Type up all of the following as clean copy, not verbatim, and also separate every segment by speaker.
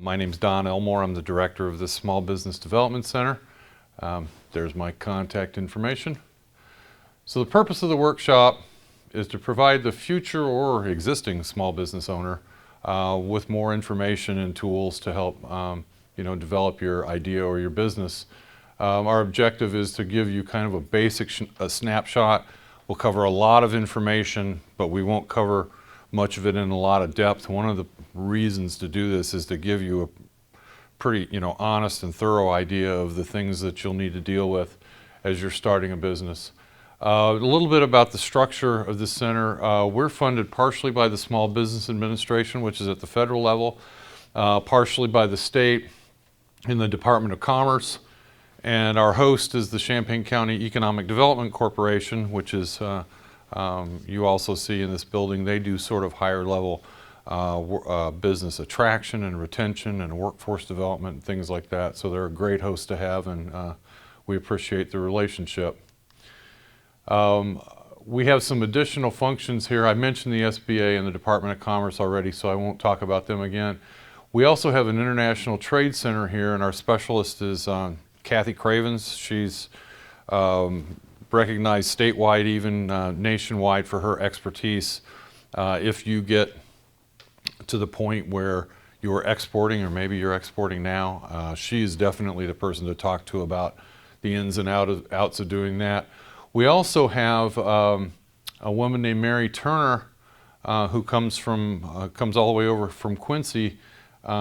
Speaker 1: My name's Don Elmore. I'm the director of the Small Business Development Center. There's my contact information. So the purpose of the workshop is to provide the future or existing small business owner with more information and tools to help develop your idea or your business. Our objective is to give you kind of a basic snapshot. We'll cover a lot of information, but we won't cover much of it in a lot of depth. One of the reasons to do this is to give you a pretty honest and thorough idea of the things that you'll need to deal with as you're starting a business. A little bit about the structure of the center. We're funded partially by the Small Business Administration, which is at the federal level, partially by the state in the Department of Commerce, and our host is the Champaign County Economic Development Corporation, which is you also see in this building. They do sort of higher level business attraction and retention and workforce development and things like that. So they're a great host to have, and we appreciate the relationship. We have some additional functions here. I mentioned the SBA and the Department of Commerce already, so I won't talk about them again. We also have an International Trade Center here, and our specialist is Kathy Cravens. She's recognized statewide, even nationwide, for her expertise. If you get to the point where you're exporting, or maybe you're exporting now, she is definitely the person to talk to about the ins and outs of doing that. We also have a woman named Mary Turner who comes all the way over from Quincy.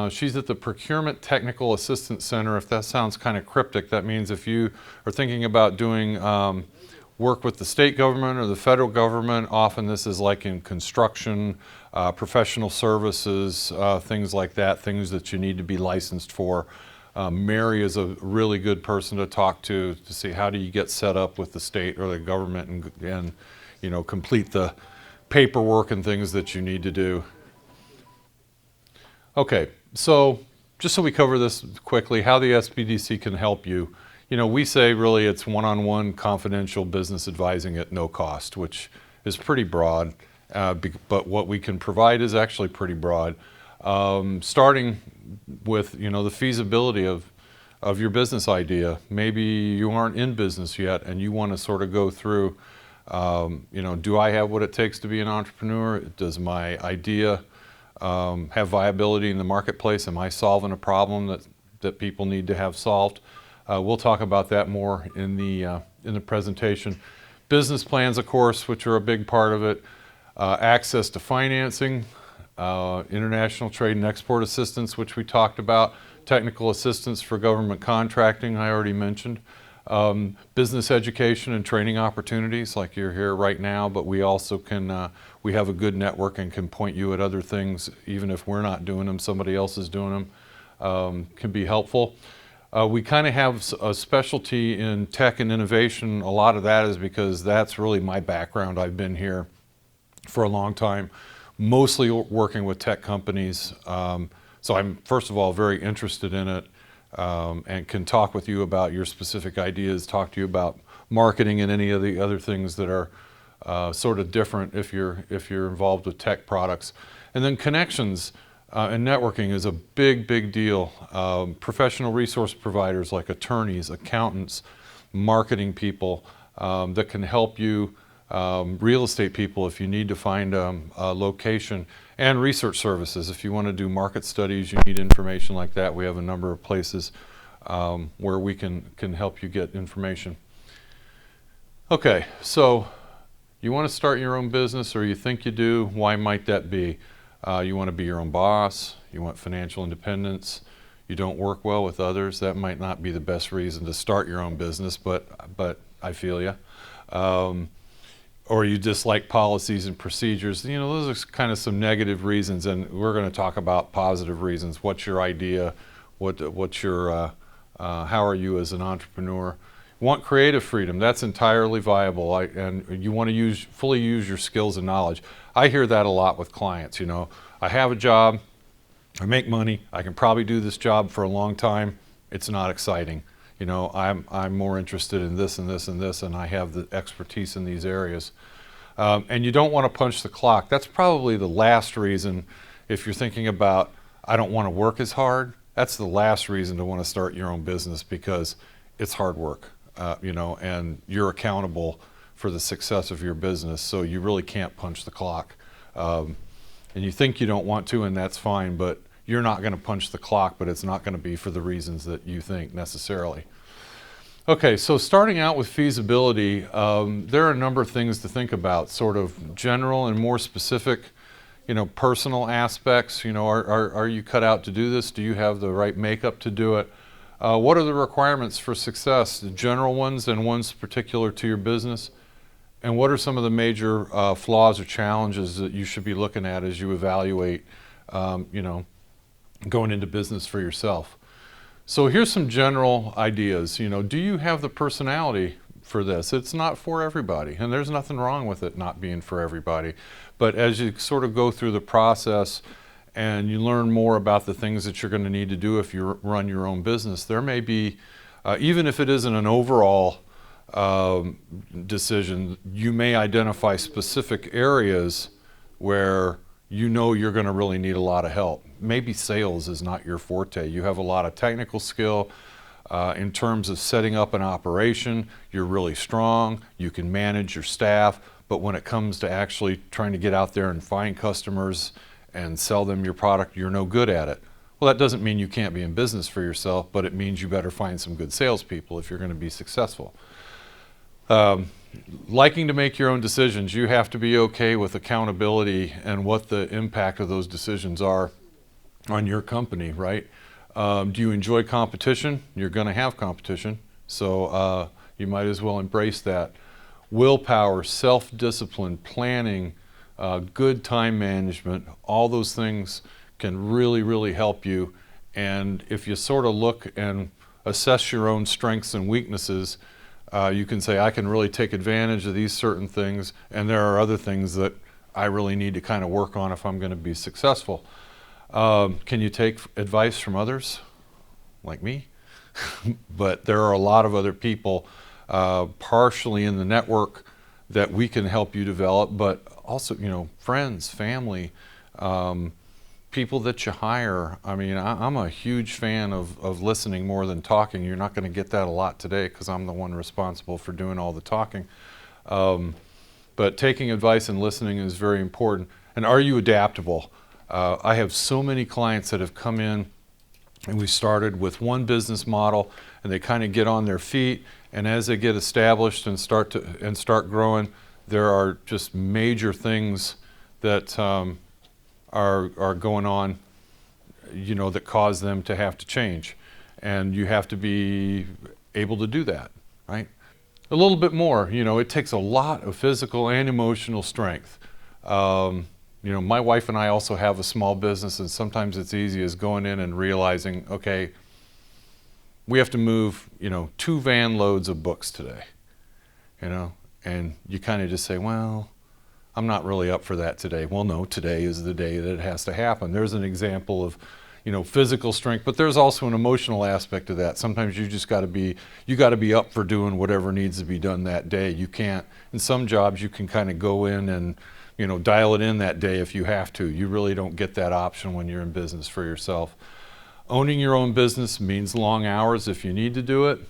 Speaker 1: She's at the Procurement Technical Assistance Center. If that sounds kind of cryptic, that means if you are thinking about doing work with the state government or the federal government, often this is like in construction, professional services, things like that, things that you need to be licensed for. Mary is a really good person to talk to see how do you get set up with the state or the government and complete the paperwork and things that you need to do. Okay, so just so we cover this quickly, how the SBDC can help you. We say really it's one-on-one confidential business advising at no cost, which is pretty broad, but what we can provide is actually pretty broad. Starting with the feasibility of your business idea. Maybe you aren't in business yet and you want to sort of go through, do I have what it takes to be an entrepreneur? Does my idea have viability in the marketplace? Am I solving a problem that people need to have solved? We'll talk about that more in the presentation. Business plans, of course, which are a big part of it. Access to financing, international trade and export assistance, which we talked about. Technical assistance for government contracting, I already mentioned. Business education and training opportunities, like you're here right now, but we also can, we have a good network and can point you at other things, even if we're not doing them, somebody else is doing them, can be helpful. We kind of have a specialty in tech and innovation. A lot of that is because that's really my background. I've been here for a long time, mostly working with tech companies. So I'm, first of all, very interested in it and can talk with you about your specific ideas, talk to you about marketing and any of the other things that are sort of different if you're involved with tech products. And then connections. And networking is a big deal. Professional resource providers like attorneys, accountants, marketing people that can help you, real estate people if you need to find a location, and research services. If you want to do market studies, you need information like that. We have a number of places where we can help you get information. Okay, so you want to start your own business, or you think you do. Why might that be? You want to be your own boss, you want financial independence, you don't work well with others. That might not be the best reason to start your own business, but I feel you. Or you dislike policies and procedures. Those are kind of some negative reasons, and we're going to talk about positive reasons. What's your idea? What's your, how are you as an entrepreneur? Want creative freedom. That's entirely viable, and you want to fully use your skills and knowledge. I hear that a lot with clients. I have a job, I make money, I can probably do this job for a long time. It's not exciting. I'm more interested in this and this and this, and I have the expertise in these areas. And you don't want to punch the clock. That's probably the last reason if you're thinking about I don't want to work as hard. That's the last reason to want to start your own business, because it's hard work, and you're accountable for the success of your business, so you really can't punch the clock. And you think you don't want to, and that's fine, but you're not going to punch the clock, but it's not going to be for the reasons that you think necessarily. Okay, so starting out with feasibility, there are a number of things to think about, sort of general and more specific, personal aspects. Are you cut out to do this? Do you have the right makeup to do it? What are the requirements for success, the general ones and ones particular to your business? And what are some of the major flaws or challenges that you should be looking at as you evaluate, going into business for yourself? So here's some general ideas. Do you have the personality for this? It's not for everybody, and there's nothing wrong with it not being for everybody. But as you sort of go through the process and you learn more about the things that you're going to need to do if you run your own business, there may be, even if it isn't an overall decision, you may identify specific areas where you're going to really need a lot of help. Maybe sales is not your forte. You have a lot of technical skill in terms of setting up an operation. You're really strong. You can manage your staff. But when it comes to actually trying to get out there and find customers and sell them your product, you're no good at it. Well, that doesn't mean you can't be in business for yourself, but it means you better find some good salespeople if you're going to be successful. Liking to make your own decisions, you have to be okay with accountability and what the impact of those decisions are on your company, right? Do you enjoy competition? You're going to have competition, so you might as well embrace that. Willpower, self-discipline, planning, good time management, all those things can really, really help you. And if you sort of look and assess your own strengths and weaknesses, you can say, I can really take advantage of these certain things, and there are other things that I really need to kind of work on if I'm going to be successful. Can you take advice from others, like me? But there are a lot of other people, partially in the network, that we can help you develop, but also, friends, family, people that you hire. I mean, I'm a huge fan of listening more than talking. You're not going to get that a lot today because I'm the one responsible for doing all the talking. But taking advice and listening is very important. And are you adaptable? I have so many clients that have come in and we started with one business model, and they kind of get on their feet, and as they get established and start growing, there are just major things that are going on, that cause them to have to change. And you have to be able to do that, right? A little bit more, it takes a lot of physical and emotional strength. My wife and I also have a small business, and sometimes it's easy as going in and realizing, okay, we have to move, 2 van loads of books today, and you kind of just say, well, I'm not really up for that today. Well, no, today is the day that it has to happen. There's an example of, physical strength, but there's also an emotional aspect to that. Sometimes you just got to be up for doing whatever needs to be done that day. You can't, in some jobs, you can kind of go in and, dial it in that day if you have to. You really don't get that option when you're in business for yourself. Owning your own business means long hours if you need to do it.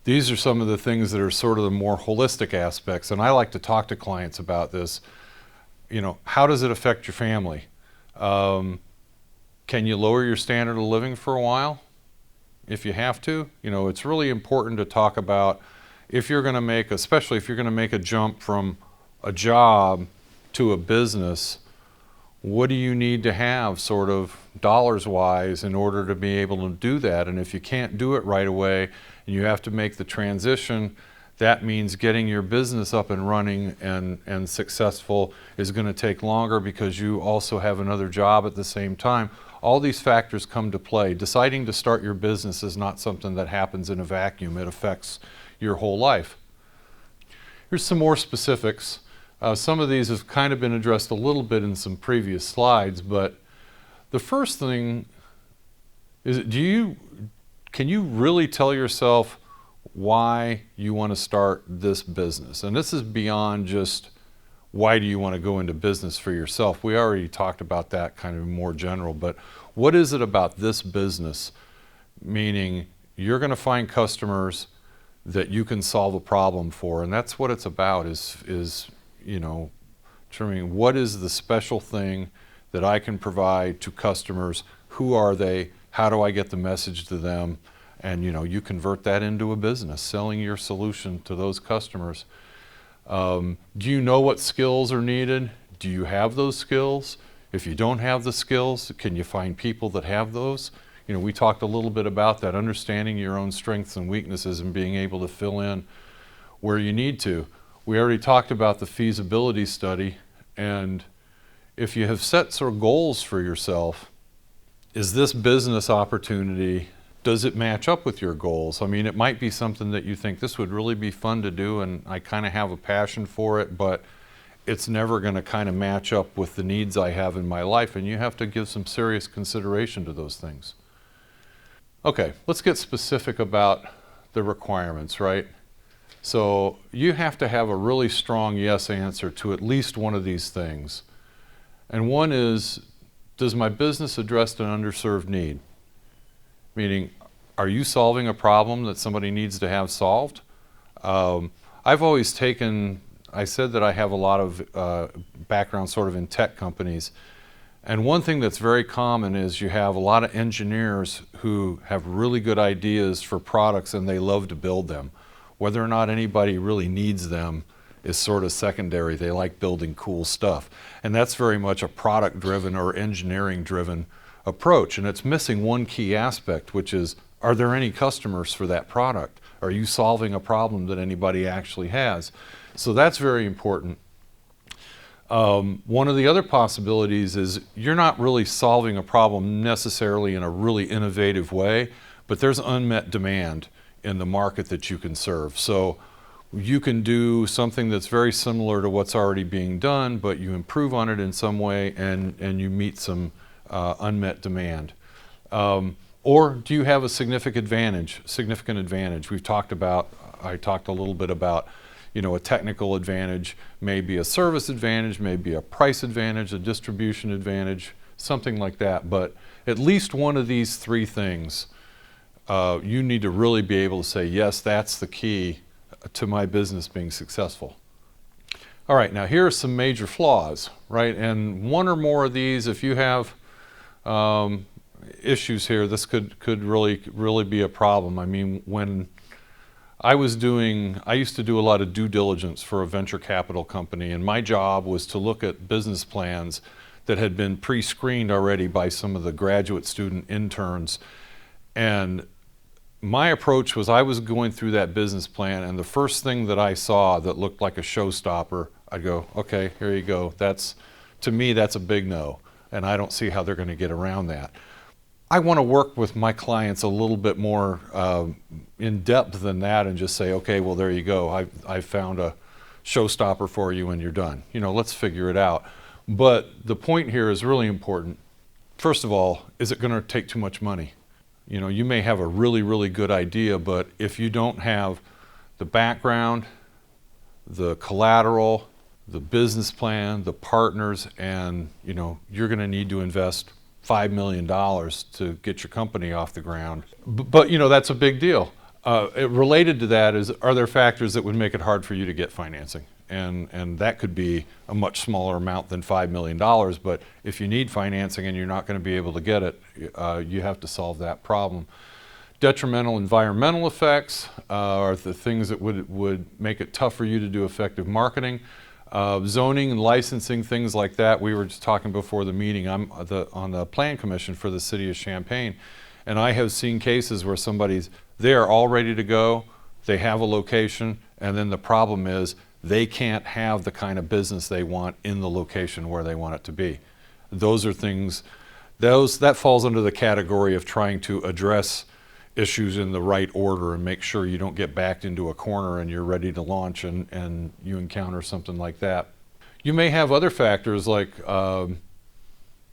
Speaker 1: These are some of the things that are sort of the more holistic aspects, and I like to talk to clients about this. How does it affect your family? Can you lower your standard of living for a while if you have to? It's really important to talk about especially if you're going to make a jump from a job to a business, what do you need to have sort of dollars wise in order to be able to do that? And if you can't do it right away and you have to make the transition, that means getting your business up and running and successful is going to take longer because you also have another job at the same time. All these factors come to play. Deciding to start your business is not something that happens in a vacuum. It affects your whole life. Here's some more specifics. Some of these have kind of been addressed a little bit in some previous slides, but the first thing is, can you really tell yourself why you want to start this business? And this is beyond just why do you want to go into business for yourself? We already talked about that kind of more general, but what is it about this business? Meaning you're going to find customers that you can solve a problem for, and that's what it's about is determining what is the special thing that I can provide to customers. Who are they? How do I get the message to them? And you convert that into a business, selling your solution to those customers. Do you know what skills are needed? Do you have those skills? If you don't have the skills, can you find people that have those? We talked a little bit about that, understanding your own strengths and weaknesses and being able to fill in where you need to. We already talked about the feasibility study, and if you have set sort of goals for yourself, is this business opportunity, does it match up with your goals? I mean, it might be something that you think this would really be fun to do and I kind of have a passion for it, but it's never going to kind of match up with the needs I have in my life, and you have to give some serious consideration to those things. Okay, let's get specific about the requirements, right? So you have to have a really strong yes answer to at least one of these things. And one is, does my business address an underserved need? Meaning, are you solving a problem that somebody needs to have solved? I've always I said that I have a lot of background sort of in tech companies. And one thing that's very common is you have a lot of engineers who have really good ideas for products and they love to build them. Whether or not anybody really needs them is sort of secondary. They like building cool stuff. And that's very much a product-driven or engineering-driven approach. And it's missing one key aspect, which is, are there any customers for that product? Are you solving a problem that anybody actually has? So that's very important. One of the other possibilities is you're not really solving a problem necessarily in a really innovative way, but there's unmet demand in the market that you can serve. So you can do something that's very similar to what's already being done, but you improve on it in some way and you meet some unmet demand. Or do you have a significant advantage? I talked a little bit about a technical advantage, maybe a service advantage, maybe a price advantage, a distribution advantage, something like that. But at least one of these three things, you need to really be able to say, yes, that's the key to my business being successful. All right, now here are some major flaws, right? And one or more of these, if you have issues here, this could really be a problem. I mean, when I used to do a lot of due diligence for a venture capital company, and my job was to look at business plans that had been pre-screened already by some of the graduate student interns. And my approach was I was going through that business plan, and the first thing that I saw that looked like a showstopper, I'd go, okay, here you go. To me, that's a big no, and I don't see how they're going to get around that. I want to work with my clients a little bit more in depth than that and just say, okay, well, there you go. I found a showstopper for you and you're done. Let's figure it out. But the point here is really important. First of all, is it going to take too much money? You may have a really, really good idea, but if you don't have the background, the collateral, the business plan, the partners, and you're going to need to invest $5 million to get your company off the ground. But that's a big deal. Related to that are there factors that would make it hard for you to get financing? And that could be a much smaller amount than $5 million, but if you need financing and you're not going to be able to get it, you have to solve that problem. Detrimental environmental effects are the things that would make it tough for you to do effective marketing. Zoning and licensing, things like that. We were just talking before the meeting. I'm on the Plan Commission for the city of Champaign, and I have seen cases where somebody's there all ready to go, they have a location, and then the problem is they can't have the kind of business they want in the location where they want it to be. Those are things, that falls under the category of trying to address issues in the right order and make sure you don't get backed into a corner and you're ready to launch and you encounter something like that. You may have other factors like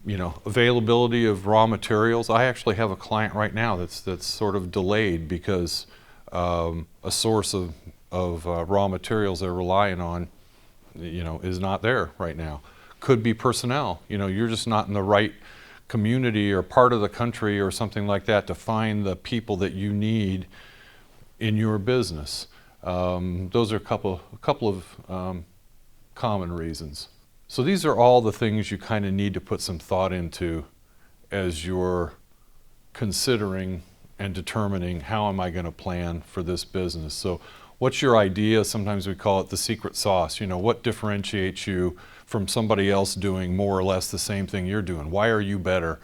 Speaker 1: availability of raw materials. I actually have a client right now that's sort of delayed because a source of raw materials they're relying on is not there right now. Could be personnel. You're just not in the right community or part of the country or something like that to find the people that you need in your business. Those are a couple of common reasons. So these are all the things you kind of need to put some thought into as you're considering and determining how am I going to plan for this business. So what's your idea? Sometimes we call it the secret sauce. What differentiates you from somebody else doing more or less the same thing you're doing? Why are you better?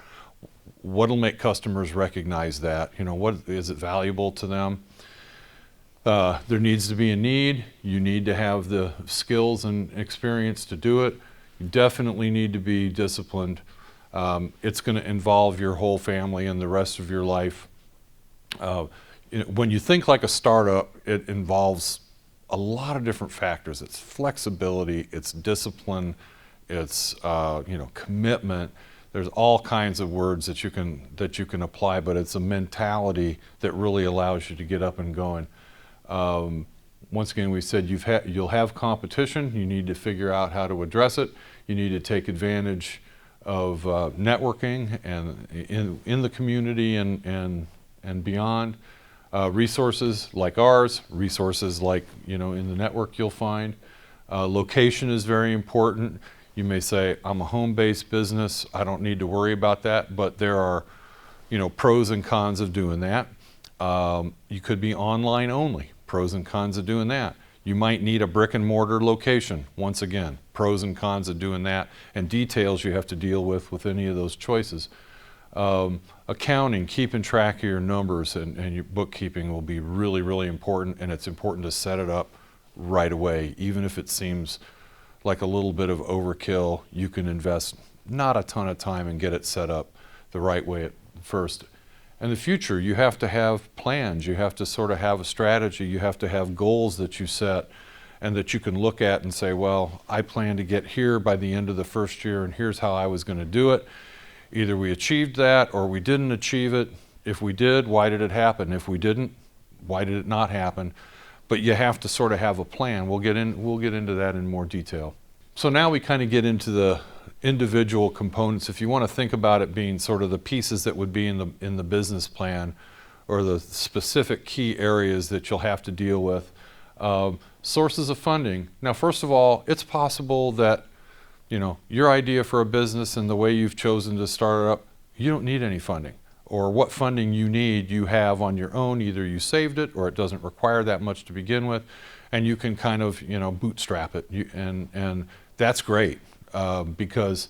Speaker 1: What'll make customers recognize that? What is it valuable to them? There needs to be a need. You need to have the skills and experience to do it. You definitely need to be disciplined. It's going to involve your whole family and the rest of your life. When you think like a startup, it involves a lot of different factors. It's flexibility, it's discipline, it's commitment. There's all kinds of words that you can apply, but it's a mentality that really allows you to get up and going. Once again, we said you'll have competition. You need to figure out how to address it. You need to take advantage of networking and in the community and beyond. Resources like ours, resources like in the network you'll find. Location is very important. You may say, I'm a home-based business, I don't need to worry about that, but there are pros and cons of doing that. You could be online only, pros and cons of doing that. You might need a brick and mortar location, once again, pros and cons of doing that, and details you have to deal with any of those choices. Accounting, keeping track of your numbers and your bookkeeping will be really, really important, and it's important to set it up right away. Even if it seems like a little bit of overkill, you can invest not a ton of time and get it set up the right way at first. In the future, you have to have plans. You have to sort of have a strategy. You have to have goals that you set and that you can look at and say, well, I plan to get here by the end of the first year, and here's how I was going to do it. Either we achieved that or we didn't achieve it. If we did, why did it happen? If we didn't, why did it not happen? But you have to sort of have a plan. We'll get into that in more detail. So now we kind of get into the individual components. If you want to think about it being sort of the pieces that would be in the business plan or the specific key areas that you'll have to deal with. Sources of funding. Now, first of all, it's possible that your idea for a business and the way you've chosen to start it up, you don't need any funding. Or what funding you need, you have on your own. Either you saved it or it doesn't require that much to begin with, and you can kind of bootstrap it. And that's great because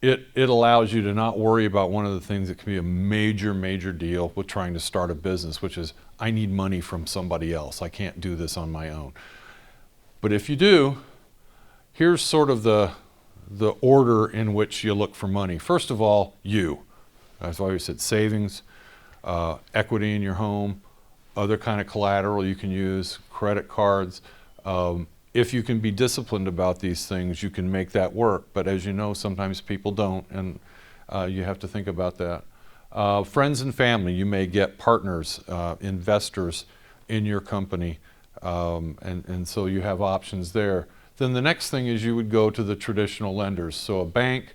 Speaker 1: it allows you to not worry about one of the things that can be a major deal with trying to start a business, which is I need money from somebody else. I can't do this on my own. But if you do, here's sort of the order in which you look for money. First of all, as I always said, savings, equity in your home, other kind of collateral you can use, credit cards. If you can be disciplined about these things, you can make that work. But as you know, sometimes people don't, and you have to think about that. Friends and family, you may get partners, investors in your company, and so you have options there. Then the next thing is you would go to the traditional lenders. So a bank,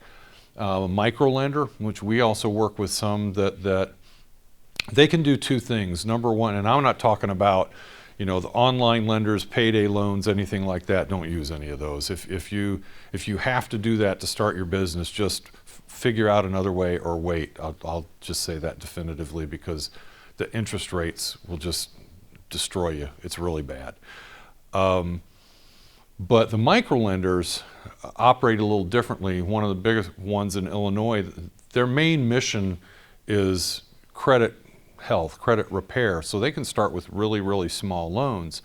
Speaker 1: a micro lender, which we also work with some that they can do two things. Number one, and I'm not talking about the online lenders, payday loans, anything like that. Don't use any of those. If you have to do that to start your business, just figure out another way or wait. I'll just say that definitively because the interest rates will just destroy you. It's really bad. But the micro lenders operate a little differently. One of the biggest ones in Illinois, their main mission is credit health, credit repair. So they can start with really small loans.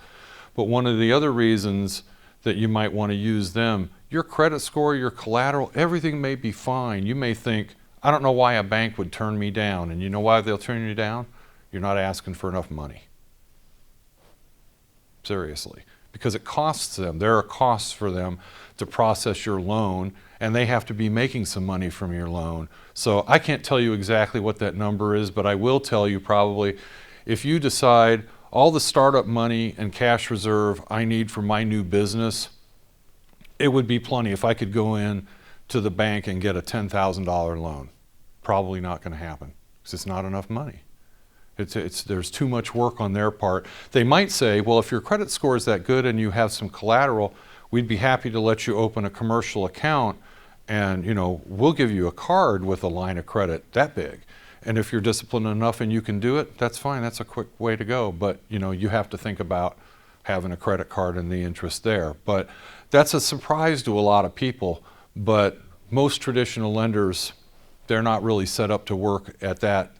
Speaker 1: But one of the other reasons that you might want to use them, your credit score, your collateral, everything may be fine. You may think, I don't know why a bank would turn me down. And you know why they'll turn you down? You're not asking for enough money. Seriously. Because it costs them. There are costs for them to process your loan, and they have to be making some money from your loan. So I can't tell you exactly what that number is, but I will tell you probably if you decide all the startup money and cash reserve I need for my new business, it would be plenty if I could go in to the bank and get a $10,000 loan. Probably not going to happen because it's not enough money. There's too much work on their part. They might say, well, if your credit score is that good and you have some collateral, we'd be happy to let you open a commercial account, and we'll give you a card with a line of credit that big. And if you're disciplined enough and you can do it, that's fine. That's a quick way to go. But you have to think about having a credit card and the interest there. But that's a surprise to a lot of people. But most traditional lenders, they're not really set up to work at that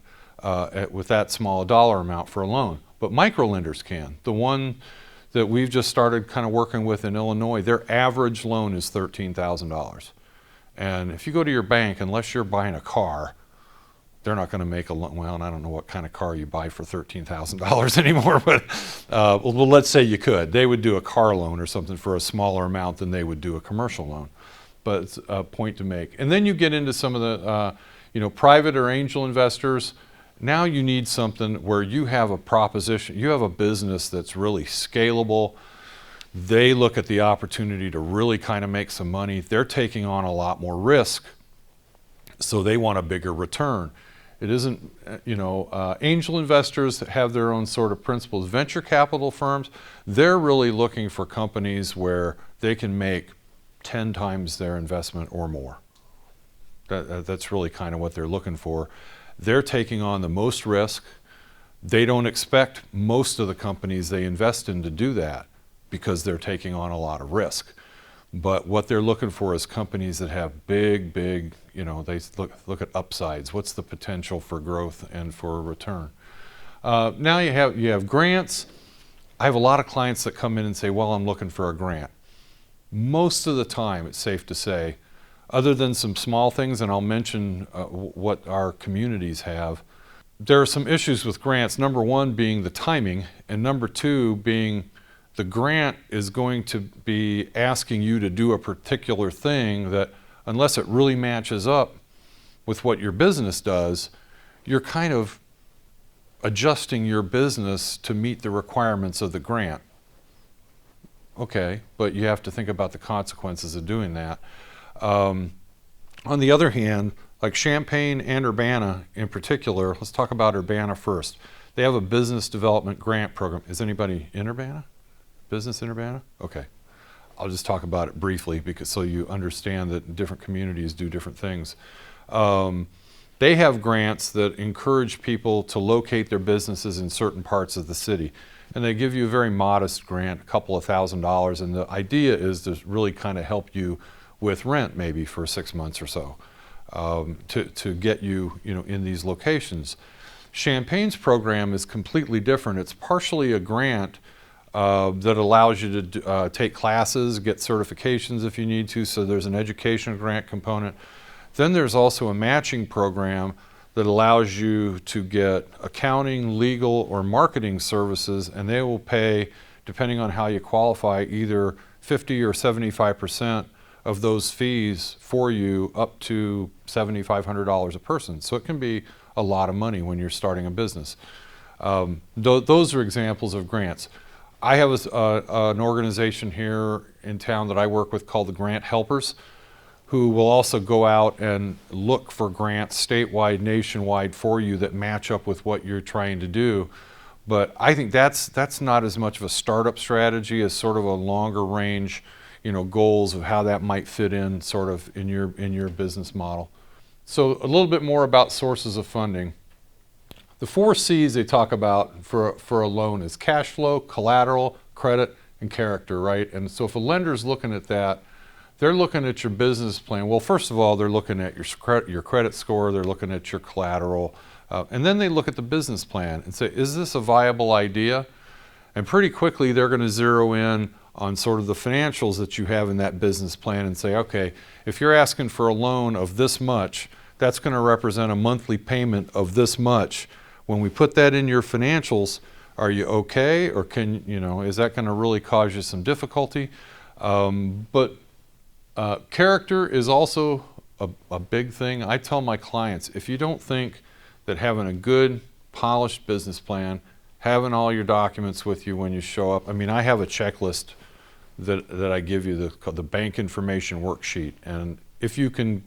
Speaker 1: with that small a dollar amount for a loan. But micro lenders can. The one that we've just started kind of working with in Illinois, their average loan is $13,000. And if you go to your bank, unless you're buying a car, they're not going to make a loan. Well, and I don't know what kind of car you buy for $13,000 anymore, but well, let's say you could. They would do a car loan or something for a smaller amount than they would do a commercial loan. But it's a point to make. And then you get into some of the private or angel investors. Now you need something where you have a proposition, you have a business that's really scalable. They look at the opportunity to really kind of make some money. They're taking on a lot more risk, so they want a bigger return. It isn't, angel investors have their own sort of principles. Venture capital firms, they're really looking for companies where they can make 10 times their investment or more. That's really kind of what they're looking for. They're taking on the most risk. They don't expect most of the companies they invest in to do that because they're taking on a lot of risk. But what they're looking for is companies that have big, they look at upsides. What's the potential for growth and for a return? Now you have grants. I have a lot of clients that come in and say, well, I'm looking for a grant. Most of the time, it's safe to say, other than some small things, and I'll mention what our communities have, there are some issues with grants. Number one being the timing, and number two being the grant is going to be asking you to do a particular thing that, unless it really matches up with what your business does, you're kind of adjusting your business to meet the requirements of the grant. Okay, but you have to think about the consequences of doing that. On the other hand, like Champaign and Urbana in particular, let's talk about Urbana first. They have a business development grant program. Is anybody in Urbana? Business in Urbana? Okay. I'll just talk about it briefly so you understand that different communities do different things. They have grants that encourage people to locate their businesses in certain parts of the city. And they give you a very modest grant, a couple of $1,000s, and the idea is to really kind of help you with rent maybe for 6 months or so to get you, in these locations. Champaign's program is completely different. It's partially a grant that allows you to take classes, get certifications if you need to, so there's an education grant component. Then there's also a matching program that allows you to get accounting, legal, or marketing services, and they will pay, depending on how you qualify, either 50 or 75% of those fees for you, up to $7,500 a person. So it can be a lot of money when you're starting a business. Those are examples of grants. I have an organization here in town that I work with called the Grant Helpers, who will also go out and look for grants statewide, nationwide for you that match up with what you're trying to do. But I think that's not as much of a startup strategy as sort of a longer range, goals of how that might fit in sort of in your business model. So a little bit more about sources of funding. The 4 C's they talk about for a loan is cash flow, collateral, credit, and character, right? And so if a lender's looking at that, they're looking at your business plan. Well, first of all, they're looking at your credit score, they're looking at your collateral, and then they look at the business plan and say, is this a viable idea? And pretty quickly, they're going to zero in on sort of the financials that you have in that business plan and say, okay, if you're asking for a loan of this much, that's going to represent a monthly payment of this much. When we put that in your financials, are you okay? Or is that going to really cause you some difficulty? But character is also a big thing. I tell my clients, if you don't think that having a good, polished business plan, having all your documents with you when you show up, I have a checklist that I give you, the bank information worksheet. And if you can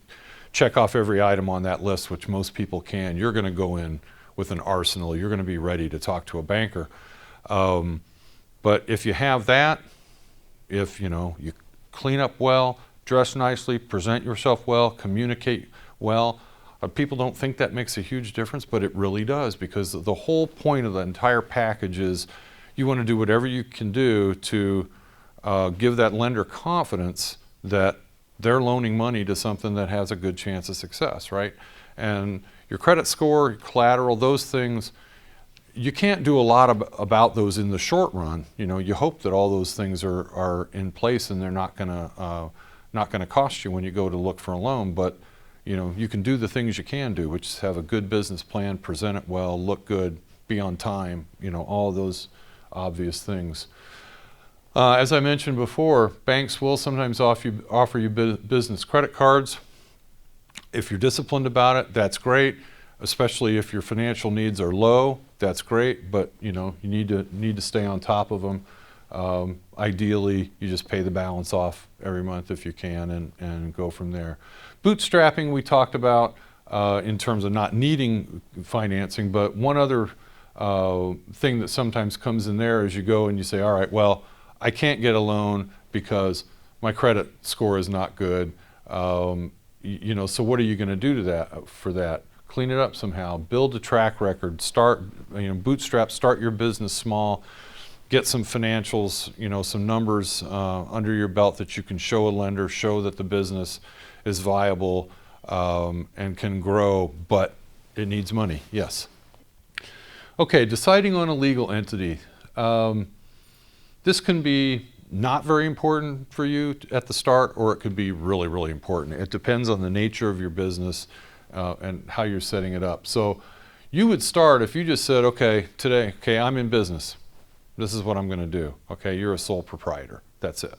Speaker 1: check off every item on that list, which most people can, you're going to go in with an arsenal. You're going to be ready to talk to a banker. But if you have that, if you clean up well, dress nicely, present yourself well, communicate well, people don't think that makes a huge difference, but it really does, because the whole point of the entire package is you want to do whatever you can do to give that lender confidence that they're loaning money to something that has a good chance of success, right? And your credit score, collateral, those things, you can't do a lot about those in the short run. You hope that all those things are in place and they're not gonna cost you when you go to look for a loan. But you can do the things you can do, which is have a good business plan, present it well, look good, be on time. All those obvious things. As I mentioned before, banks will sometimes offer you business credit cards. If you're disciplined about it, that's great. Especially if your financial needs are low, that's great. But you need to stay on top of them. Ideally, you just pay the balance off every month if you can, and go from there. Bootstrapping we talked about in terms of not needing financing. But one other thing that sometimes comes in there is you go and you say, all right, well, I can't get a loan because my credit score is not good. So what are you going to do for that? Clean it up somehow. Build a track record. Bootstrap. Start your business small. Get some financials. Some numbers under your belt that you can show a lender. Show that the business is viable and can grow, but it needs money. Yes. Okay. Deciding on a legal entity. This can be not very important for you at the start, or it could be really, really important. It depends on the nature of your business and how you're setting it up. So you would start if you just said, okay, today, I'm in business. This is what I'm going to do. Okay, you're a sole proprietor. That's it.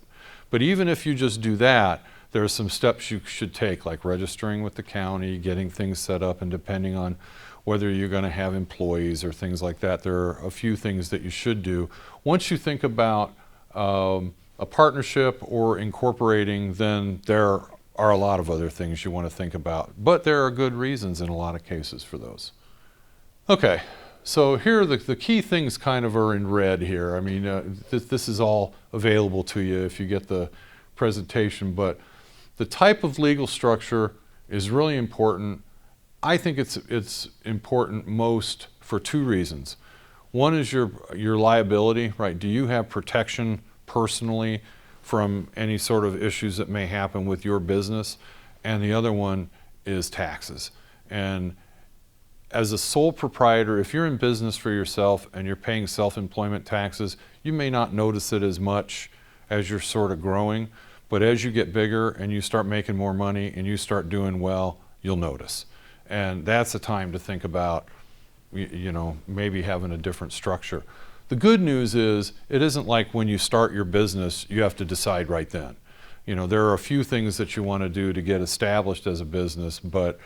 Speaker 1: But even if you just do that, there are some steps you should take, like registering with the county, getting things set up, and depending on whether you're going to have employees or things like that, there are a few things that you should do. Once you think about a partnership or incorporating, then there are a lot of other things you want to think about. But there are good reasons in a lot of cases for those. Okay, so here the key things kind of are in red here. I mean, this is all available to you if you get the presentation, but the type of legal structure is really important. I think it's important most for two reasons. One is your liability, right? Do you have protection personally from any sort of issues that may happen with your business? And the other one is taxes. And as a sole proprietor, if you're in business for yourself and you're paying self-employment taxes, you may not notice it as much as you're sort of growing, but as you get bigger and you start making more money and you start doing well, you'll notice. And that's the time to think about, maybe having a different structure. The good news is it isn't like when you start your business, you have to decide right then. There are a few things that you want to do to get established as a business, but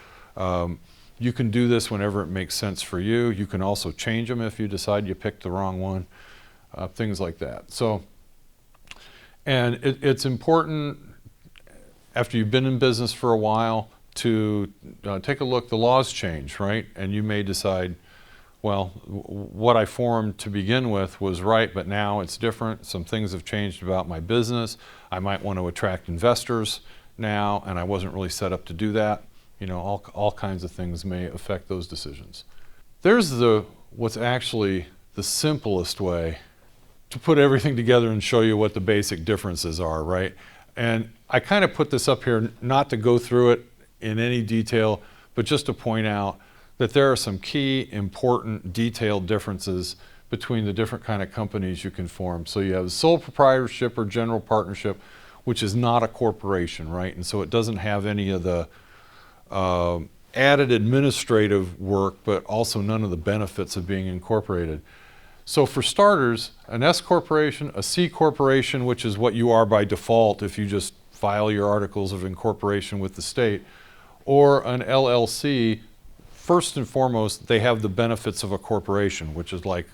Speaker 1: you can do this whenever it makes sense for you. You can also change them if you decide you picked the wrong one, things like that. So, and it's important after you've been in business for a while to take a look. The laws change, right? And you may decide, well, what I formed to begin with was right, but now it's different. Some things have changed about my business. I might want to attract investors now, and I wasn't really set up to do that. All kinds of things may affect those decisions. There's what's actually the simplest way to put everything together and show you what the basic differences are, right? And I kind of put this up here not to go through it in any detail, but just to point out that there are some key, important, detailed differences between the different kind of companies you can form. So you have sole proprietorship or general partnership, which is not a corporation, right? And so it doesn't have any of the added administrative work, but also none of the benefits of being incorporated. So for starters, an S corporation, a C corporation, which is what you are by default if you just file your articles of incorporation with the state, or an LLC, first and foremost, they have the benefits of a corporation, which is like,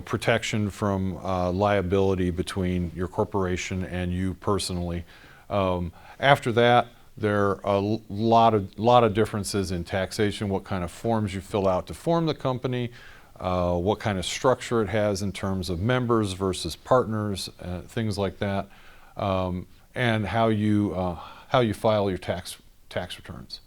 Speaker 1: protection from liability between your corporation and you personally. After that, there are a lot of differences in taxation, what kind of forms you fill out to form the company, what kind of structure it has in terms of members versus partners, things like that, and how you file your tax returns.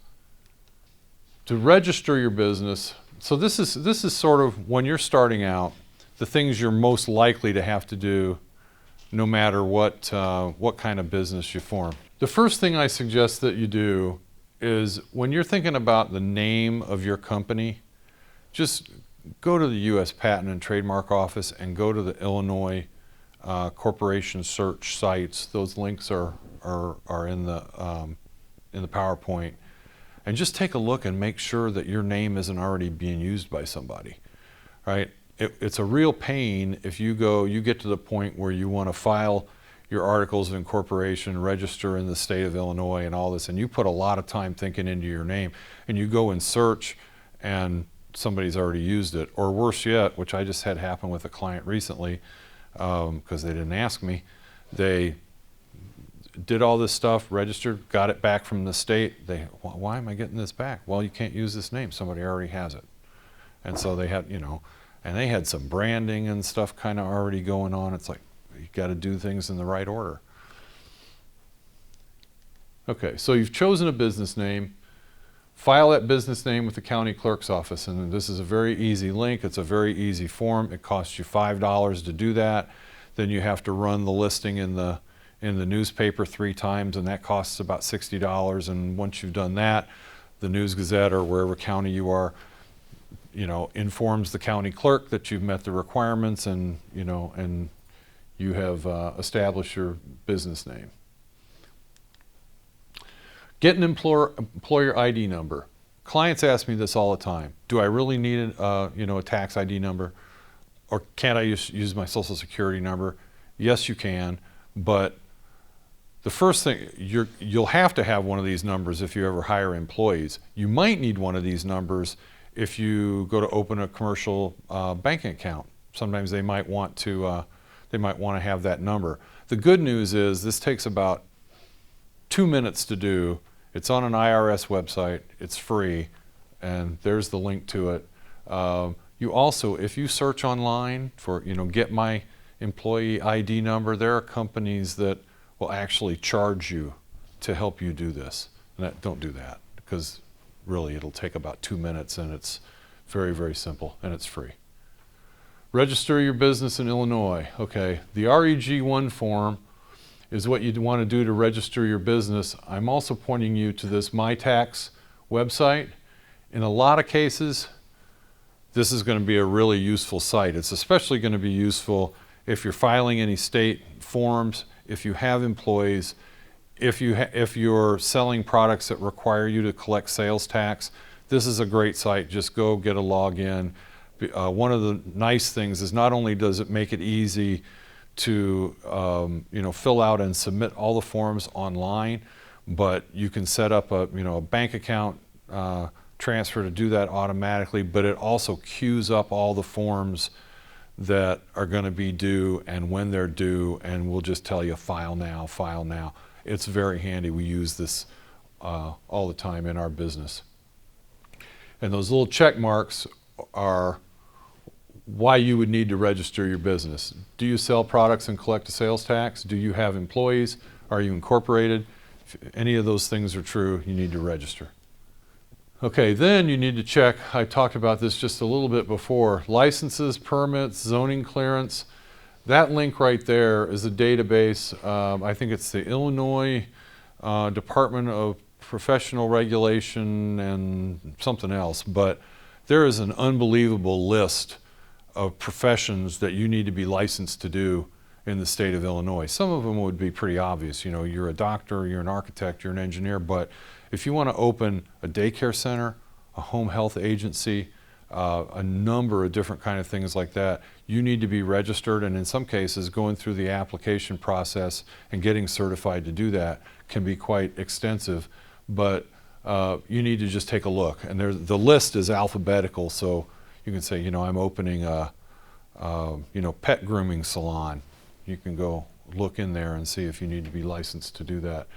Speaker 1: To register your business, so this is sort of when you're starting out, the things you're most likely to have to do no matter what kind of business you form. The first thing I suggest that you do is when you're thinking about the name of your company, just go to the U.S. Patent and Trademark Office and go to the Illinois corporation search sites. Those links are in the PowerPoint. And just take a look and make sure that your name isn't already being used by somebody, right? It's a real pain if you get to the point where you want to file your articles of incorporation, register in the state of Illinois and all this, and you put a lot of time thinking into your name, and you go and search and somebody's already used it. Or worse yet, which I just had happen with a client recently, because they didn't ask me, they did all this stuff, registered, got it back from the state. Why am I getting this back? Well, you can't use this name. Somebody already has it. And so they had, and they had some branding and stuff kind of already going on. It's like, you got to do things in the right order. Okay, so you've chosen a business name. File that business name with the county clerk's office, and this is a very easy link. It's a very easy form. It costs you $5 to do that. Then you have to run the listing in the newspaper 3 times, and that costs about $60. And once you've done that, the News Gazette or wherever county you are, informs the county clerk that you've met the requirements, and and you have established your business name. Get an employer ID number. Clients ask me this all the time. Do I really need a tax ID number, or can't I use my Social Security number? Yes, you can, but the first thing, you'll have to have one of these numbers if you ever hire employees. You might need one of these numbers if you go to open a commercial banking account. Sometimes they might want to have that number. The good news is this takes about 2 minutes to do. It's on an IRS website. It's free, and there's the link to it. You also, if you search online for, get my employee ID number, there are companies that will actually charge you to help you do this. And don't do that, because really it'll take about 2 minutes, and it's very, very simple, and it's free. Register your business in Illinois. Okay, the REG1 form is what you'd want to do to register your business. I'm also pointing you to this MyTax website. In a lot of cases, this is going to be a really useful site. It's especially going to be useful if you're filing any state forms, if you have employees, if you're selling products that require you to collect sales tax. This is a great site. Just go get a login. One of the nice things is not only does it make it easy to fill out and submit all the forms online, but you can set up a bank account transfer to do that automatically, but it also queues up all the forms that are going to be due and when they're due, and we'll just tell you file now, file now. It's very handy. We use this all the time in our business. And those little check marks are why you would need to register your business. Do you sell products and collect a sales tax? Do you have employees? Are you incorporated? If any of those things are true, you need to register. Okay, then you need to check, I talked about this just a little bit before, licenses, permits, zoning clearance. That link right there is a database. I think it's the Illinois Department of Professional Regulation and something else, but there is an unbelievable list of professions that you need to be licensed to do in the state of Illinois. Some of them would be pretty obvious. You're a doctor, you're an architect, you're an engineer, but if you want to open a daycare center, a home health agency, a number of different kind of things like that, you need to be registered, and in some cases going through the application process and getting certified to do that can be quite extensive, but you need to just take a look. And the list is alphabetical, so you can say, I'm opening a pet grooming salon. You can go look in there and see if you need to be licensed to do that.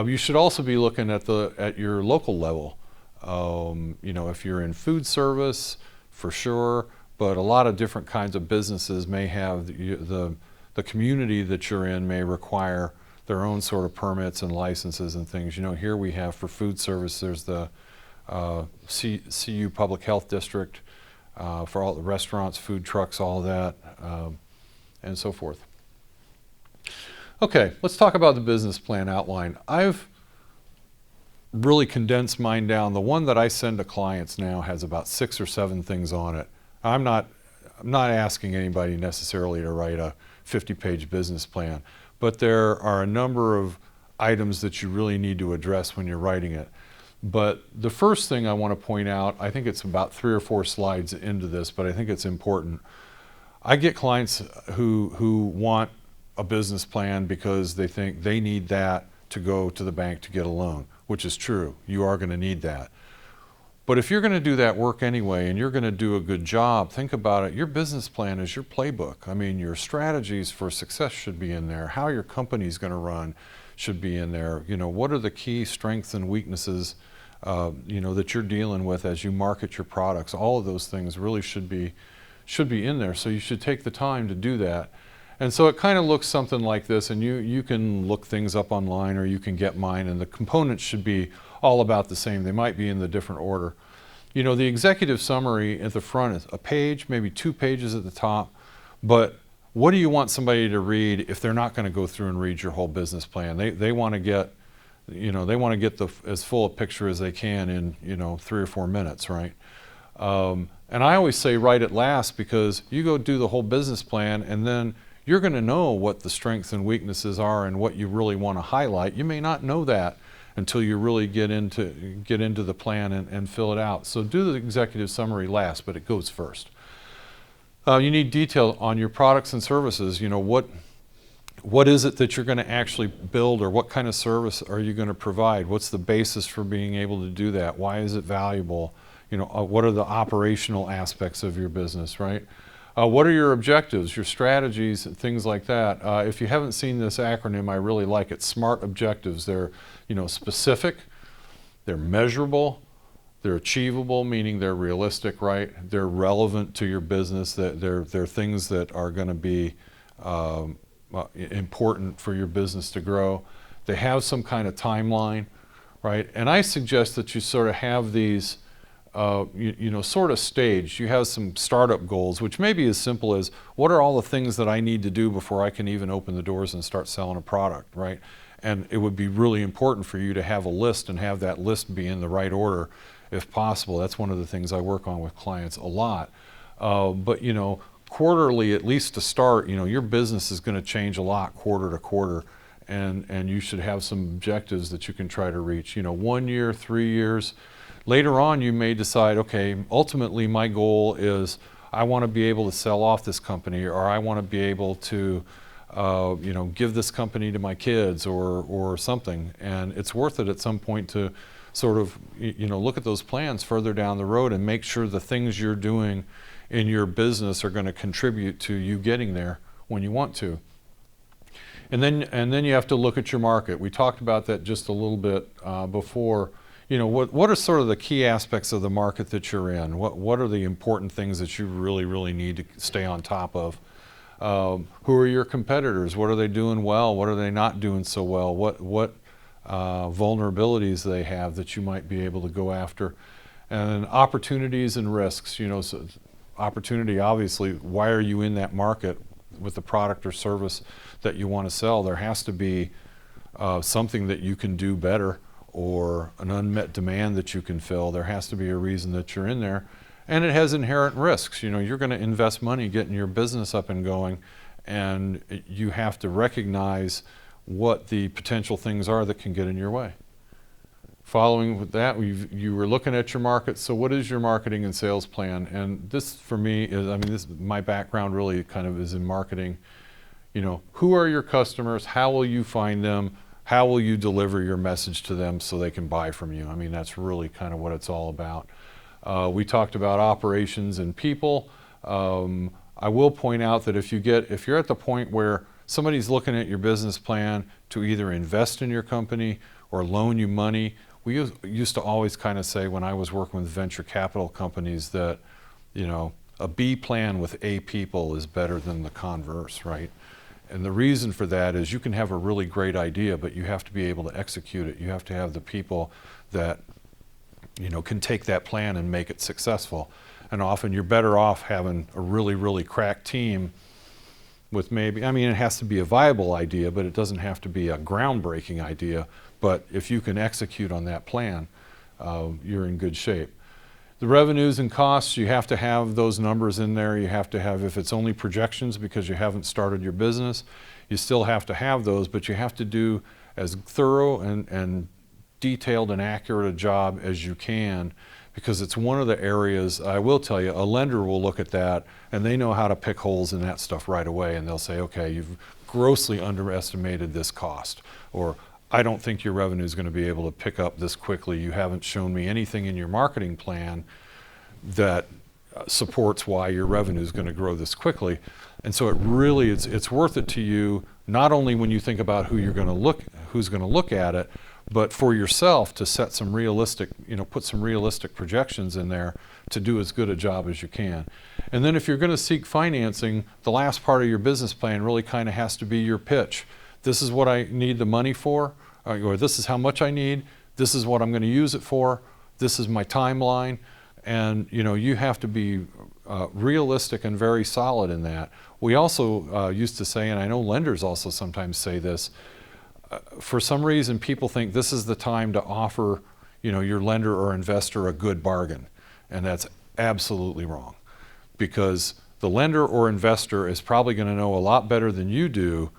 Speaker 1: You should also be looking at your local level. If you're in food service, for sure, but a lot of different kinds of businesses may have the community that you're in may require their own sort of permits and licenses and things. Here we have for food service, there's the CU Public Health District for all the restaurants, food trucks, all of that, and so forth. Okay, let's talk about the business plan outline. I've really condensed mine down. The one that I send to clients now has about 6 or 7 things on it. I'm not asking anybody necessarily to write a 50-page business plan, but there are a number of items that you really need to address when you're writing it. But the first thing I want to point out, I think it's about 3 or 4 slides into this, but I think it's important. I get clients who want a business plan because they think they need that to go to the bank to get a loan, which is true. You are going to need that. But if you're going to do that work anyway and you're going to do a good job, think about it. Your business plan is your playbook. I mean, your strategies for success should be in there. How your company's going to run should be in there. What are the key strengths and weaknesses that you're dealing with as you market your products? All of those things really should be in there. So you should take the time to do that. And so it kind of looks something like this, and you can look things up online or you can get mine, and the components should be all about the same. They might be in the different order. The executive summary at the front is a page, maybe 2 pages at the top, but what do you want somebody to read if they're not going to go through and read your whole business plan? They want to get, as full a picture as they can in 3 or 4 minutes, right? And I always say write it last, because you go do the whole business plan and then you're going to know what the strengths and weaknesses are and what you really want to highlight. You may not know that until you really get into the plan and fill it out. So do the executive summary last, but it goes first. You need detail on your products and services. What is it that you're going to actually build, or what kind of service are you going to provide? What's the basis for being able to do that? Why is it valuable? What are the operational aspects of your business, right? What are your objectives, your strategies, things like that? If you haven't seen this acronym, I really like it. SMART objectives. They're specific, they're measurable, they're achievable, meaning they're realistic, right? They're relevant to your business. They're things that are going to be important for your business to grow. They have some kind of timeline, right? And I suggest that you sort of have these sort of staged. You have some startup goals, which may be as simple as, what are all the things that I need to do before I can even open the doors and start selling a product, right? And it would be really important for you to have a list and have that list be in the right order if possible. That's one of the things I work on with clients a lot. But quarterly, at least to start, your business is going to change a lot quarter to quarter, and you should have some objectives that you can try to reach. 1 year, 3 years. Later on, you may decide, okay, ultimately my goal is I want to be able to sell off this company, or I want to be able to, give this company to my kids or something. And it's worth it at some point to sort of, look at those plans further down the road and make sure the things you're doing in your business are going to contribute to you getting there when you want to. And then you have to look at your market. We talked about that just a little bit before. What are sort of the key aspects of the market that you're in? What are the important things that you really, really need to stay on top of? Who are your competitors? What are they doing well? What are they not doing so well? What vulnerabilities they have that you might be able to go after? And opportunities and risks. So opportunity, obviously, why are you in that market with the product or service that you want to sell? There has to be something that you can do better, or an unmet demand that you can fill. There has to be a reason that you're in there. And it has inherent risks. You're going to invest money getting your business up and going, and you have to recognize what the potential things are that can get in your way. Following with that, you were looking at your market. So what is your marketing and sales plan? And this, for me, is, my background really kind of is in marketing. Who are your customers? How will you find them? How will you deliver your message to them so they can buy from you? That's really kind of what it's all about. We talked about operations and people. I will point out that if you're at the point where somebody's looking at your business plan to either invest in your company or loan you money, we used to always kind of say when I was working with venture capital companies that, a B plan with A people is better than the converse, right? And the reason for that is you can have a really great idea, but you have to be able to execute it. You have to have the people that, can take that plan and make it successful. And often you're better off having a really, really crack team with it has to be a viable idea, but it doesn't have to be a groundbreaking idea. But if you can execute on that plan, you're in good shape. The revenues and costs, you have to have those numbers in there. You have to have, if it's only projections because you haven't started your business, you still have to have those, but you have to do as thorough and detailed and accurate a job as you can, because it's one of the areas, I will tell you, a lender will look at that and they know how to pick holes in that stuff right away, and they'll say, okay, you've grossly underestimated this cost, or I don't think your revenue is going to be able to pick up this quickly. You haven't shown me anything in your marketing plan that supports why your revenue is going to grow this quickly. And so it's worth it to you, not only when you think about who's going to look at it, but for yourself to set some realistic, put some realistic projections in there to do as good a job as you can. And then if you're going to seek financing, the last part of your business plan really kind of has to be your pitch. This is what I need the money for, or this is how much I need, this is what I'm going to use it for, this is my timeline, and you have to be realistic and very solid in that. We also used to say, and I know lenders also sometimes say this, for some reason people think this is the time to offer your lender or investor a good bargain, and that's absolutely wrong, because the lender or investor is probably going to know a lot better than you do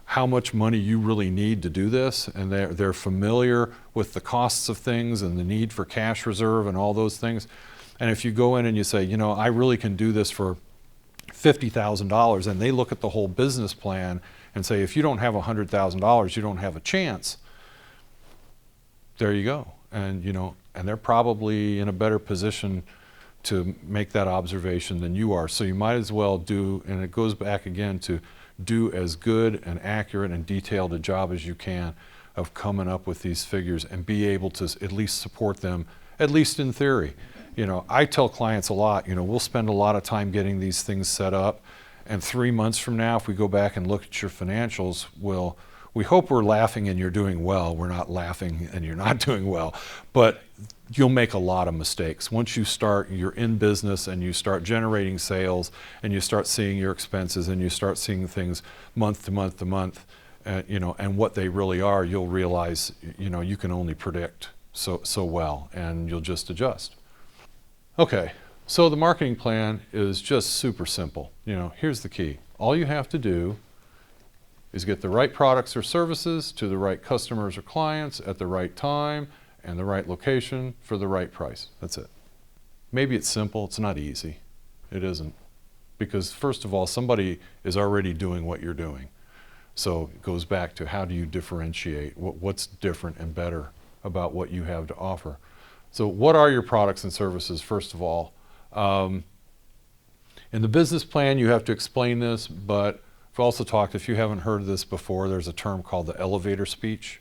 Speaker 1: how much money you really need to do this, and they're familiar with the costs of things and the need for cash reserve and all those things. And if you go in and you say, I really can do this for $50,000, and they look at the whole business plan and say, if you don't have $100,000, you don't have a chance, there you go. And and they're probably in a better position to make that observation than you are. So you might as well do, and it goes back again to do as good and accurate and detailed a job as you can of coming up with these figures and be able to at least support them, at least in theory. I tell clients a lot, we'll spend a lot of time getting these things set up, and 3 months from now, if we go back and look at your financials, we hope we're laughing and you're doing well. We're not laughing and you're not doing well, but you'll make a lot of mistakes. Once you're in business and you start generating sales and you start seeing your expenses and you start seeing things month to month to month, and what they really are, you'll realize, you can only predict so well, and you'll just adjust. Okay, so the marketing plan is just super simple. Here's the key. All you have to do is get the right products or services to the right customers or clients at the right time and the right location for the right price. That's it. Maybe it's simple, it's not easy. It isn't. Because first of all, somebody is already doing what you're doing. So it goes back to how do you differentiate? What's different and better about what you have to offer? So what are your products and services, first of all? In the business plan, you have to explain this, but I've also talked, if you haven't heard this before, there's a term called the elevator speech.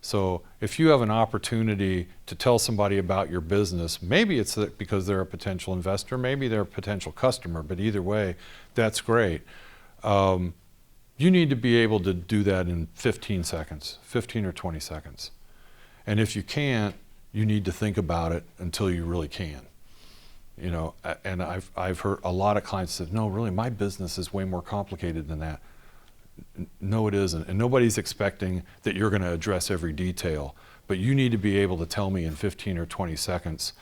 Speaker 1: So if you have an opportunity to tell somebody about your business, maybe it's because they're a potential investor, maybe they're a potential customer, but either way, that's great. You need to be able to do that in 15 seconds, 15 or 20 seconds. And if you can't, you need to think about it until you really can. And I've heard a lot of clients say, no, really, my business is way more complicated than that. No, it isn't. And nobody's expecting that you're going to address every detail, but you need to be able to tell me in 15 or 20 seconds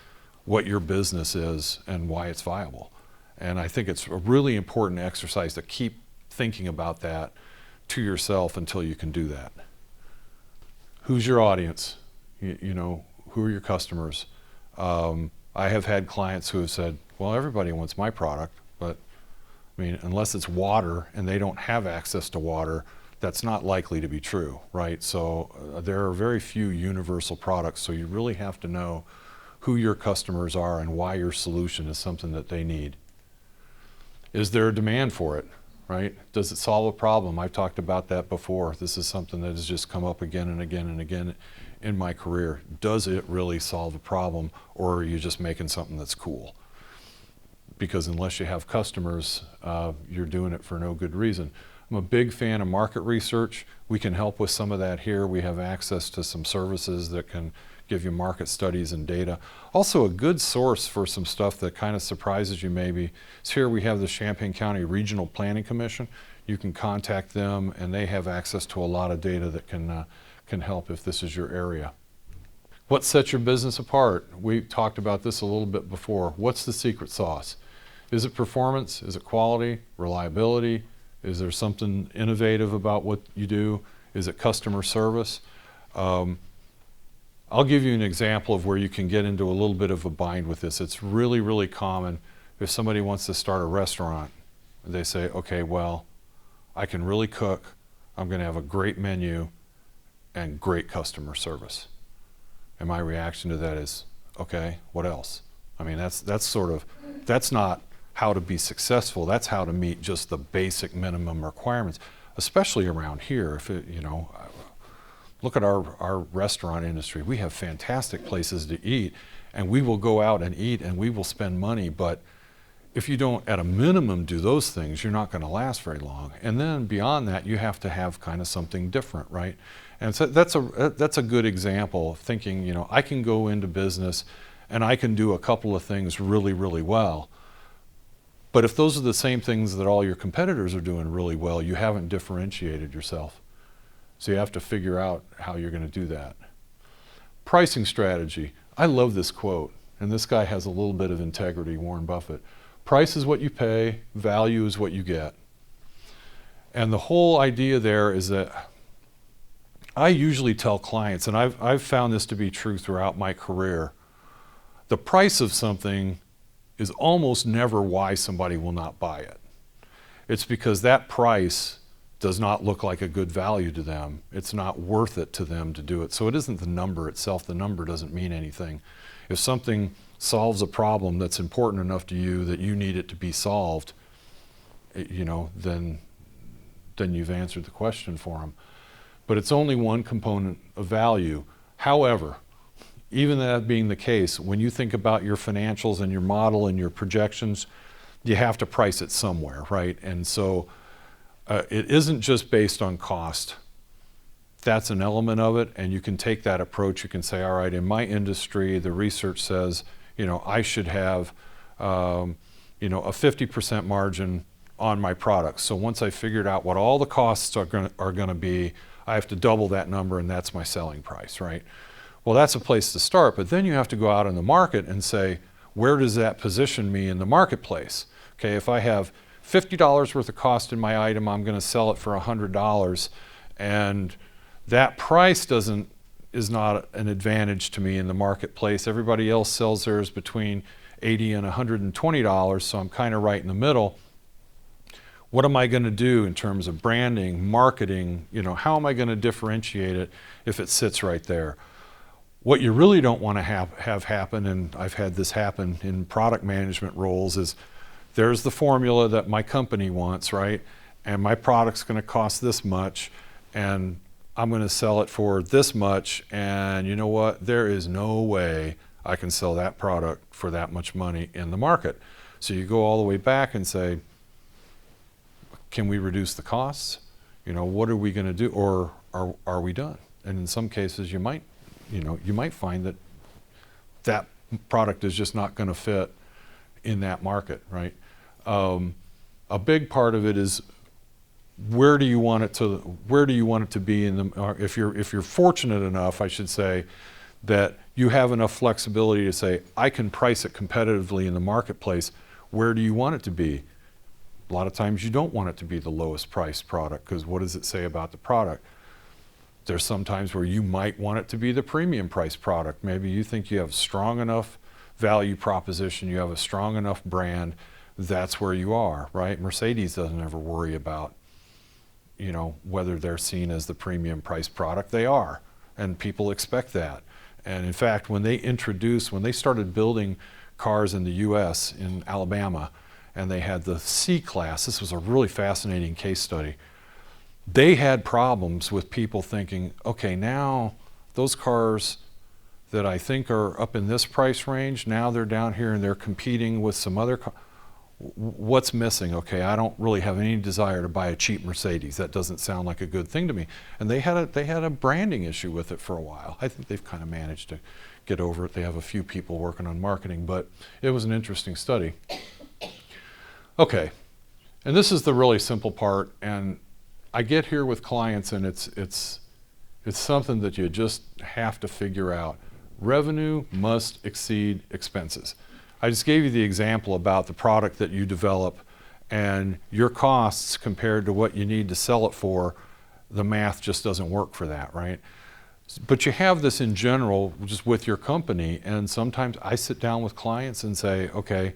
Speaker 1: what your business is and why it's viable. And I think it's a really important exercise to keep thinking about that to yourself until you can do that. Who's your audience? Who are your customers? I have had clients who have said, well, everybody wants my product, but unless it's water and they don't have access to water, that's not likely to be true, right? So there are very few universal products, so you really have to know who your customers are and why your solution is something that they need. Is there a demand for it, right? Does it solve a problem? I've talked about that before. This is something that has just come up again and again and again in my career. Does it really solve a problem, or are you just making something that's cool? Because unless you have customers, you're doing it for no good reason. I'm a big fan of market research. We can help with some of that here. We have access to some services that can give you market studies and data. Also a good source for some stuff that kind of surprises you maybe is here we have the Champaign County Regional Planning Commission. You can contact them and they have access to a lot of data that can help if this is your area. What sets your business apart? We talked about this a little bit before. What's the secret sauce? Is it performance? Is it quality? Reliability? Is there something innovative about what you do? Is it customer service? I'll give you an example of where you can get into a little bit of a bind with this. It's really, really common if somebody wants to start a restaurant. They say, okay, well, I can really cook. I'm going to have a great menu and great customer service. And my reaction to that is, okay, what else? I mean, that's not how to be successful. That's how to meet just the basic minimum requirements, especially around here. If it, look at our restaurant industry. We have fantastic places to eat, and we will go out and eat and we will spend money, but if you don't at a minimum do those things, you're not going to last very long. And then beyond that, you have to have kind of something different, right? And so that's a good example of thinking, I can go into business and I can do a couple of things really, really well. But if those are the same things that all your competitors are doing really well, you haven't differentiated yourself. So you have to figure out how you're going to do that. Pricing strategy. I love this quote, and this guy has a little bit of integrity, Warren Buffett. Price is what you pay, value is what you get. And the whole idea there is that I usually tell clients, and I've found this to be true throughout my career, the price of something is almost never why somebody will not buy it. It's because that price does not look like a good value to them. It's not worth it to them to do it. So it isn't the number itself. The number doesn't mean anything. If something solves a problem that's important enough to you that you need it to be solved, then you've answered the question for them. But it's only one component of value. However, even that being the case, when you think about your financials and your model and your projections, you have to price it somewhere, right? And so it isn't just based on cost. That's an element of it, and you can take that approach. You can say, all right, in my industry, the research says, I should have, a 50% margin on my products. So once I figured out what all the costs are going to be, I have to double that number, and that's my selling price, right? Well, that's a place to start, but then you have to go out in the market and say, where does that position me in the marketplace? Okay, if I have $50 worth of cost in my item, I'm going to sell it for $100, and that price is not an advantage to me in the marketplace. Everybody else sells theirs between $80 and $120, so I'm kind of right in the middle. What am I going to do in terms of branding, marketing? How am I going to differentiate it if it sits right there? What you really don't want to have happen, and I've had this happen in product management roles, is there's the formula that my company wants, right? And my product's going to cost this much, and I'm going to sell it for this much, and you know what? There is no way I can sell that product for that much money in the market. So you go all the way back and say, can we reduce the costs? What are we going to do? Or are we done? And in some cases, you might find that product is just not going to fit in that market, right? A big part of it is where do you want it to be if you're fortunate enough, I should say, that you have enough flexibility to say, I can price it competitively in the marketplace. Where do you want it to be? A lot of times you don't want it to be the lowest priced product, because what does it say about the product? There's some times where you might want it to be the premium price product. Maybe you think you have strong enough value proposition, you have a strong enough brand, that's where you are, right? Mercedes doesn't ever worry about, whether they're seen as the premium price product. They are, and people expect that. And in fact, when they started building cars in the US, in Alabama, and they had the C class. This was a really fascinating case study. They had problems with people thinking, okay, now those cars that I think are up in this price range, now they're down here and they're competing with some other cars. What's missing? Okay, I don't really have any desire to buy a cheap Mercedes. That doesn't sound like a good thing to me. And they had a branding issue with it for a while. I think they've kind of managed to get over it. They have a few people working on marketing, but it was an interesting study. Okay, and this is the really simple part, and I get here with clients and it's something that you just have to figure out. Revenue must exceed expenses. I just gave you the example about the product that you develop and your costs compared to what you need to sell it for. The math just doesn't work for that, right? But you have this in general just with your company, and sometimes I sit down with clients and say, okay,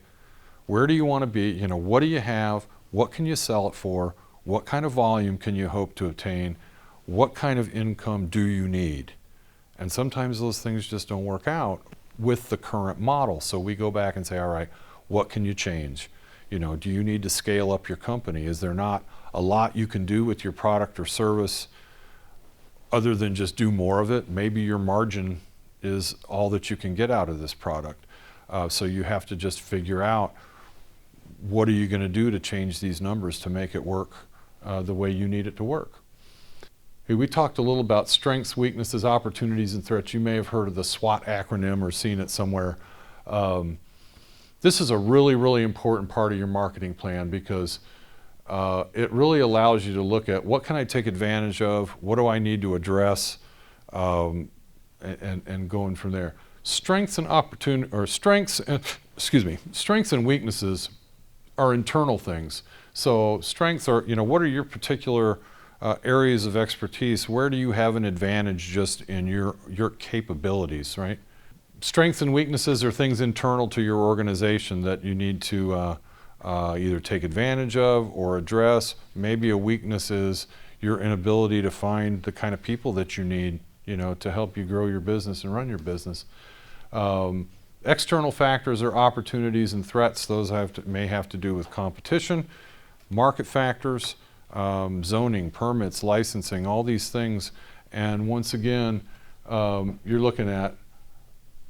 Speaker 1: where do you want to be? You know, what do you have? What can you sell it for? What kind of volume can you hope to obtain? What kind of income do you need? And sometimes those things just don't work out with the current model. So we go back and say, all right, what can you change? You know, do you need to scale up your company? Is there not a lot you can do with your product or service other than just do more of it? Maybe your margin is all that you can get out of this product. So you have to just figure out, what are you going to do to change these numbers to make it work the way you need it to work? We talked a little about strengths, weaknesses, opportunities, and threats. You may have heard of the SWOT acronym or seen it somewhere. This is a really, really important part of your marketing plan because it really allows you to look at what can I take advantage of, what do I need to address, and going from there. Strengths and strengths and weaknesses are internal things. So strengths are, you know, what are your particular areas of expertise? Where do you have an advantage just in your capabilities, right? Strengths and weaknesses are things internal to your organization that you need to either take advantage of or address. Maybe a weakness is your inability to find the kind of people that you need, you know, to help you grow your business and run your business. External factors are opportunities and threats. Those may have to do with competition, market factors, zoning, permits, licensing, all these things. And once again, you're looking at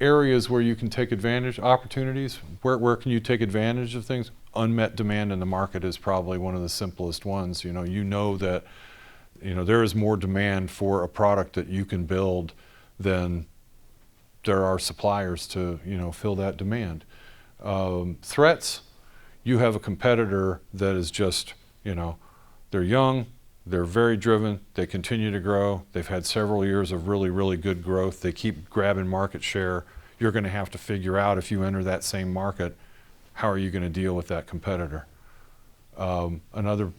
Speaker 1: areas where you can take advantage, opportunities. Where can you take advantage of things? Unmet demand in the market is probably one of the simplest ones. You know that there is more demand for a product that you can build than there are suppliers to fill that demand. Threats, you have a competitor that is just, they're young, they're very driven, they continue to grow, they've had several years of really, really good growth, they keep grabbing market share. You're going to have to figure out, if you enter that same market, how are you going to deal with that competitor? Another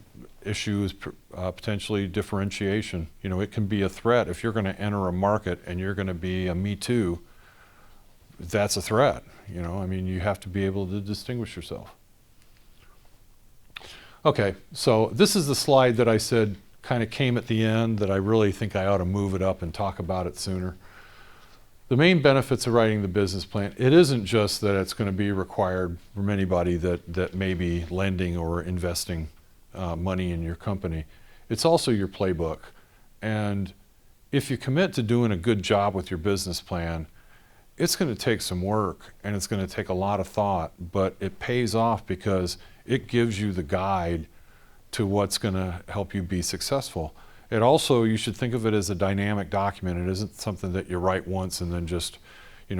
Speaker 1: issue is potentially differentiation. It can be a threat. If you're going to enter a market and you're going to be a me too, that's a threat. You have to be able to distinguish yourself. Okay, so this is the slide that I said kind of came at the end, that I really think I ought to move it up and talk about it sooner. The main benefits of writing the business plan, it isn't just that it's going to be required from anybody that may be lending or investing money in your company. It's also your playbook. And if you commit to doing a good job with your business plan, it's going to take some work and it's going to take a lot of thought, but it pays off because it gives you the guide to what's going to help you be successful. It also, you should think of it as a dynamic document. It isn't something that you write once and then just,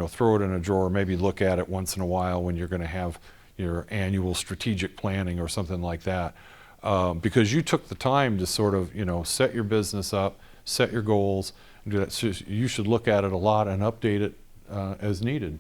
Speaker 1: throw it in a drawer, maybe look at it once in a while when you're going to have your annual strategic planning or something like that. Because you took the time to sort of, set your business up, set your goals, and do that. So you should look at it a lot and update it as needed.